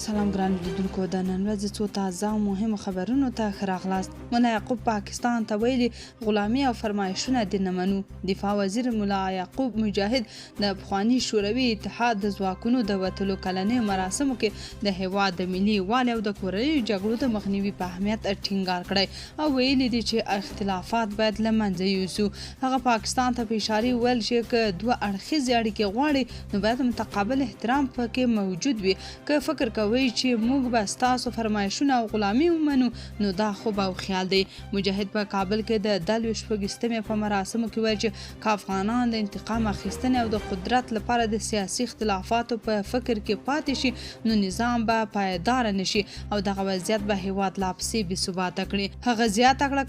سلام ګران لیدونکو، د نن ورځې څو تازه او مهمو خبرونو ته ښه راغلاست. مولا یعقوب پاکستان ته ویلي غلامي او فرمایشونه دې نه منو. دفاع وزیر مولا یعقوب مجاهد د پخواني شوروي اتحاد د ځواکونو د وتلو کلنیو مراسمو کې د هیواد د ملي یووالي او د کورنیو جګړو د مخنیوي په اهمیت ټینګار کړی او ویلي دي چې اختلافات باید له منځه یوسو. هغه پاکستان ته په اشاره ویل چې که دوه اړخیزې اړیکې غواړي نو باید متقابل احترام پکې موجود وي. که فکر کوي چې موږ به ستاسو فرمایشونه او غلامي ومنو نو دا خوب او خیال دی. مجاهد په کابل کې د 24 په مراسمو کې ویل چې که افغانان د انتقام اخیستنې او د قدرت لپاره د سیاسي اختلافاتو په فکر کې پاتې شي نو نظام به پایدار نشي او دغه وضعیت به هیواد لا پسې بې ثباته کړي. هغه زیاته کړه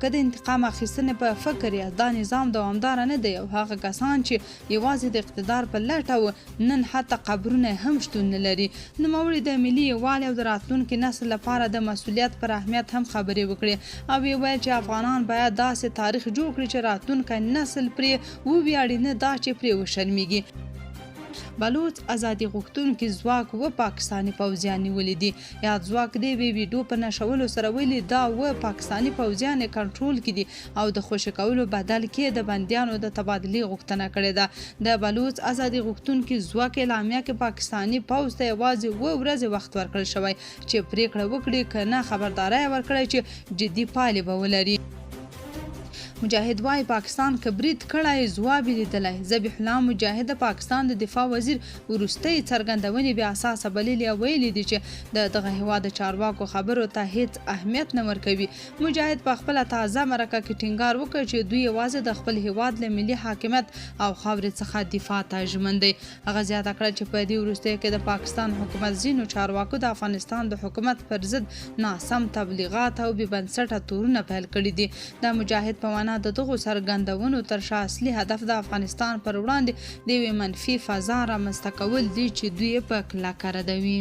که د انتقام اخیستنې په فکر یا دا نظام دوامدار نه دی او هغه کسان چې یوازې د اقتدار په لټه نن حتی قبرونه هم شتون نه لري. نوموړي د ملي یووالي او د راتلونکي نسل لپاره د مسؤلیت پر اهمیت هم خبرې وکړې او ویل چې افغانان باید داسې تاریخ جوړ کړي چې راتلونکی نسل پرې وویاړي، نه دا چې پرې وشرمېږي. بلوچ ازادي غوښتونکي ځواک و پاکستاني پوځیان نیولي دي. یاد ځواک دی ویډیو په نشولو سره ویلي دا و پاکستاني پوځیان کنټرول کې دي او د خوشي کولو بدل کې د بندیانو د تبادلې غوښتنه کړې ده. د بلوچ ازادي غوښتونکي ځواک اعلامیه کې پاکستاني پوځ ته یوازې 2 ورځې وخت ورکړل شوی چې پریکړه وکړي که نه خبرداری ورکړی چې جدي پایلې به ولري. مجاهد وايي پاکستان کبرید کړای ځواب لیدلی. ذبیح الله مجاهد د پاکستان د دفاع وزیر وروستۍ څرګندونې بیا اساسه بللي او ویلي دي چې دغه هیواد د چارواکو خبرو ته هیڅ اهمیت نه ورکوي. مجاهد په خپله تازه مرکه کې ټینګار وکړ چې دوی یوازې د خپل هیواد له ملي حاکمیت او خاورې څخه دفاع ته ژمن دی. هغه زیاته کړه چې په دې وروستیو کې د پاکستان حکومت ځینو چارواکو د افغانستان د حکومت پر ضد ناسم تبلیغات او بې بنسټه تورونه پیل کړي دي. د مجاهد په د دغو څرګندونو تر شا اصلي هدف د افغانستان پر وړاندې د یوې منفي فضا رامنځته کول دي چې دوی په کلکه ردوي.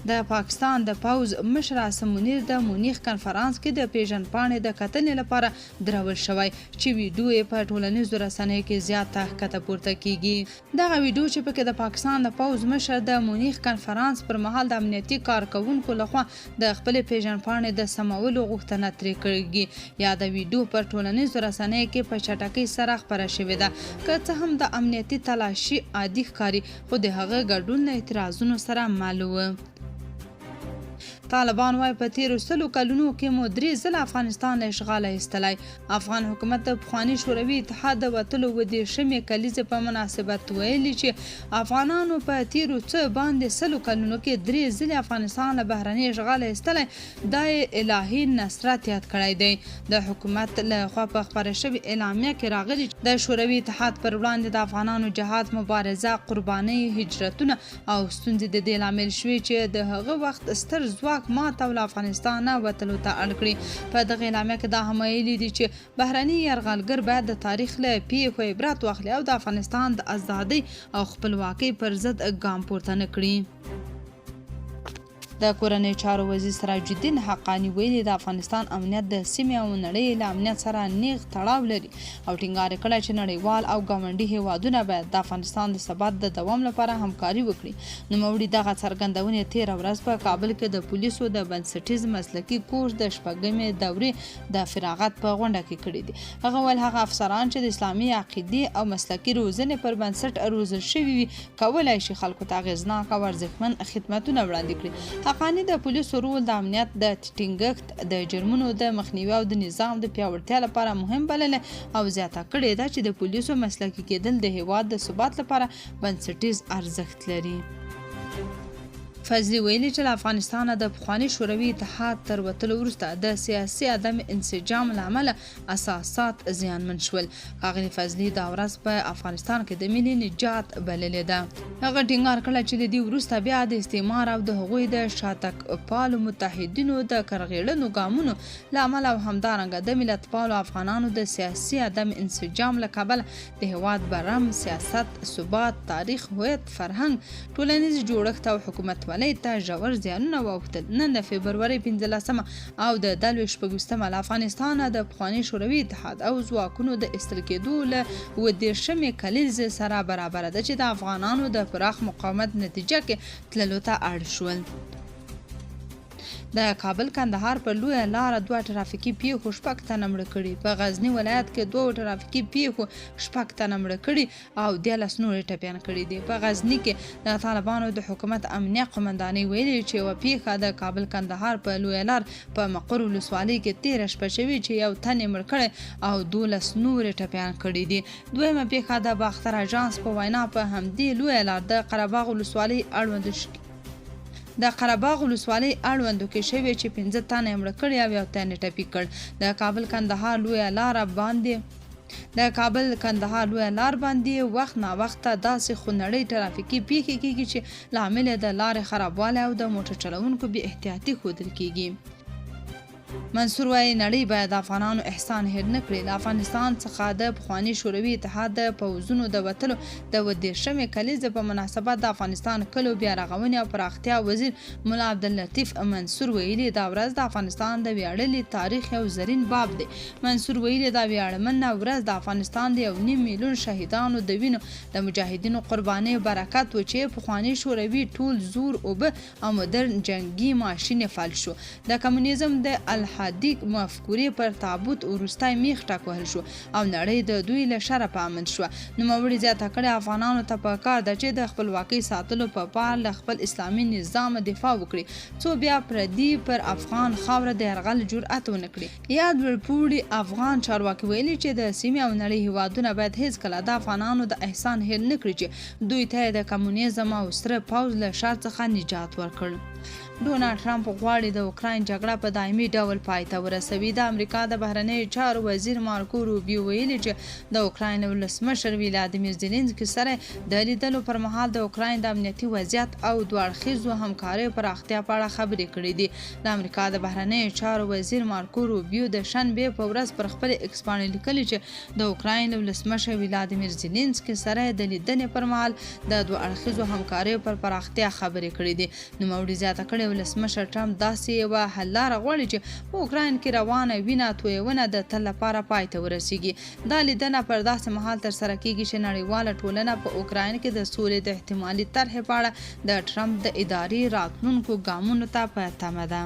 د پاکستان د پوځ مشر عاصم منیر د مونیخ کنفرانس کې د پیژندپاڼې د کتنې لپاره درول شوی چې ویډیو یې په ټولنیزو رسنیو کې زیاته ښکته پورته کیږي. دغه ویډیو چې پکې د پاکستان د پوځ مشر د مونیخ کنفرانس پر مهال د امنیتي کارکوونکو لخوا د خپلې پیژندپاڼې د سمولو غوښتنه ترې کړې یا د ویډیو پر ټولنیزو رسنیو کې په چټکۍ سره خپره شوې ده. که څه هم د امنیتي تلاشي عادي ښکاري خو د هغه ګډون له اعتراضونو سره مل و. طالبان وايي په تیرو 100 کلونو کې مو 3 ځله افغانستان له اشغاله ایستلی. افغان حکومت د پخواني شوروي اتحاد د وتلو 30 کلیزې په مناسبت ویلي چې افغانانو په تیرو څه باندې 100 کلونو کې 3 ځله افغانستان له بهرني اشغاله ایستلی. دا الهي نصرت یاد کړی دی. د حکومت له خوا په خپره شوې اعلامیه کې راغلي د شوروي اتحاد پر وړاندې د افغانانو جهاد، مبارزه، قربانۍ، هجرتونه او ستونزې د دې لامل شوې چې د هغه وخت ستر ځواک ماته له افغانستان نه وتلو ته اړ کړي. په دغه اعلامیه کې دا هم ویلي دي چې بهرني یرغلګر باید د تاریخ له پیښو عبرت واخلي او د افغانستان د ازادۍ او خپلواکۍ پر ضد ګام پورته نه کړي. د کورنۍ چارو وزیر سراج الدین حقانی ویلي د افغانستان امنیت د سیمې او نړۍ له امنیت سره نیغ تړاو لري او ټینګار کړی چې نړیوال او ګاونډي هیوادونه باید د افغانستان د ثبات د دوام لپاره همکاري وکړي. نوموړي دغه څرګندونې 13 ورځ په کابل کې د پولیسو د بنسټیز مسلکي کورس د 8مې دورې د فراغت په غونډه کې کړي دي. هغه ویل هغه افسران چې د اسلامي عقیدې او مسلکي روزنې پر بنسټ روزل شوي وي کولای شي خلکو ته اغېزناک او ارزښتمن خدمتونه وړاندې کړي. حقانی د پولیسو رول د امنیت د ټینګښت، د جرمونو د مخنیوي او د نظام د پیاوړتیا لپاره مهم بللی او زیاته کړې ده چې د پولیسو مسلکي کېدل د هیواد د ثبات لپاره بنسټیز ارزښت لري. فضلي ویلي چې له افغانستانه د پخواني شوروي اتحاد تر وتلو وروسته د سیاسي عدم انسجام له امله اساسات زیانمن شول. ښاغلي فضلي دا ورځ په افغانستان کې د ملي نجات بللې ده. هغه ټینګار کړی چې د دې وروسته بیا د استعمار او د هغوی د شاتګ پالو متحدینو د کرغېړنو ګامونو له امله او همدارنګه د ملت پالو افغانانو د سیاسي عدم انسجام له کبله د هیواد برم، سیاست، ثبات، تاریخ، هویت، فرهنګ، ټولنیز جوړښت او حکومت ولسوالۍ ته ژور زیانونه واوښتل. نن د فبرورۍ 15 او د 24 له افغانستانه د پخواني شوروي اتحاد او ځواکونو د ایستل کېدو له 27 کلیزې سره برابره ده چې د افغانانو د پراخ مقاومت نتیجه کې تللو ته اړ شول. د کابل کندهار پر لویه لاره 2 ټرافیکي پیښو 6 تنه مړه کړي. په غزني ولایت کې 2 ټرافیکي پیښو 6 تنه مړه کړي او 13 نور ټپیان کړي دي. په غزني کې د طالبانو د حکومت امنیه قومندانۍ ویلي چې یوه پیښه د کابل کندهار په لویه لار په مقر ولسوالۍ کې 13 شپه شوې چې یو تن یې مړ کړی او 12 نور ټپیان کړي دي. دویمه پیښه د باختر اژانس په وینا په همدې لویه لار د قرهباغ ولسوالۍ اړوندو کې شوې چې 15 تنه مړه کړي او یو تن ټپي کړ. د کابل کندهار لویه لار باندې وخت نا وخت داسې خونړۍ ټرافیکي پیښې کیږي چې لامل د لارې خرابوالی او د موټر چلوونکو بې احتیاطي ښودل کیږي. منصور وایي نړۍ باید د افغانانو احسان هېر نه کړي. له افغانستان څخه د پخواني شوروي اتحاد د پوځونو د وتلو د 27 کلیزې په مناسبت د افغانستان کلو بیا رغونې او پراختیا وزیر ملا عبداللطیف منصور ویلي دا ورځ د افغانستان د ویاړلي تاریخ یو زرین باب دی. منصور ویلي دا ویاړمنه ورځ د افغانستان د 1.5 میلیون شهیدانو د وینو د مجاهدینو قربانۍ برکت و چې پخواني شوروي ټول زور اوبه او مدرن جنگي ماشین فعال شو. د کمونیزم د الحادي مفکورې پر تابوت وروستی میخ ټکوهل شو او نړۍ د دوی له شره په امن شوه. نوموړي زیاته کړې افغانانو ته پکار ده چې د خپلواکۍ ساتلو په پار له خپل اسلامي نظام دفاع وکړي څو بیا پردي پر افغان خاوره د یرغل جرأت ونه کړي. یاد لوړپوړي افغان چارواکي ویلي چې د سیمې او نړۍ هیوادونه باید هیڅکله د افغانانو د احسان هېر نه کړي چې دوی ته د کمونیزم او سره پوځ له شر څخه نجات ورکړ. ډونالډ ټرمپ غواړي د اوکراین جګړه په دایمي ډول پای ته ورسوي. د امریکا د بهرنیو چارو وزیر مارکو روبیو ویلي چې د اوکراین ولسمشر ولادیمیر زیلنسکي سره د لیدلو پر مهال د اوکراین د امنیتي وضعیت او دوه اړخیزو همکاریو پراختیا په اړه خبرې کړې دي. د امریکا د بهرنیو چارو وزیر مارکو روبیو د شنبې په ورځ پر خپل ایکس باندې لیکلي چې د اوکراین ولسمشر ولادیمیر زیلنسکي سره د لیدنې پر مهال د دوه اړخیزو همکاریو پر پراختیا خبرې کړې دي. نوموړي زیاته کړې ولسمشر ټرمپ داسې یوه حل لاره غواړي چې په اوکراین کې روانه وینه تویونه د تل لپاره پای ته ورسیږي. دا لیدنه پر داسې مهال ترسره کیږي چې نړیواله ټولنه په اوکراین کې د سولې د احتمالي طرحې په اړه د ټرمپ د ادارې راتلونکو ګامونو ته په تمه ده.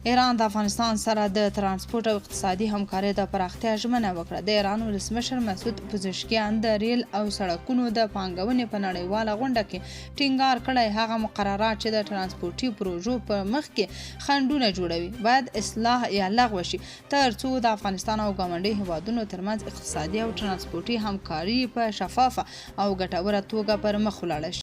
ایران د افغانستان سره د ترانسپورت او اقتصادي همکارۍ د پراختیا ژمنه وکړه. د ایران ولسمشر مسعود پزشکیان د ریل او سړکونو د پانګونې په نړیواله غونډه کې ټینګار کړی هغه مقررات چې د ترانسپورتي پروژو په مخ کې خنډونه جوړوي باید اصلاح یا لغوه شي تر څو د افغانستان او ګاونډي هیوادونو ترمنځ اقتصادي او ترانسپورتي همکاري په شفافه او ګټوره توګه پر مخ ولاړه شي.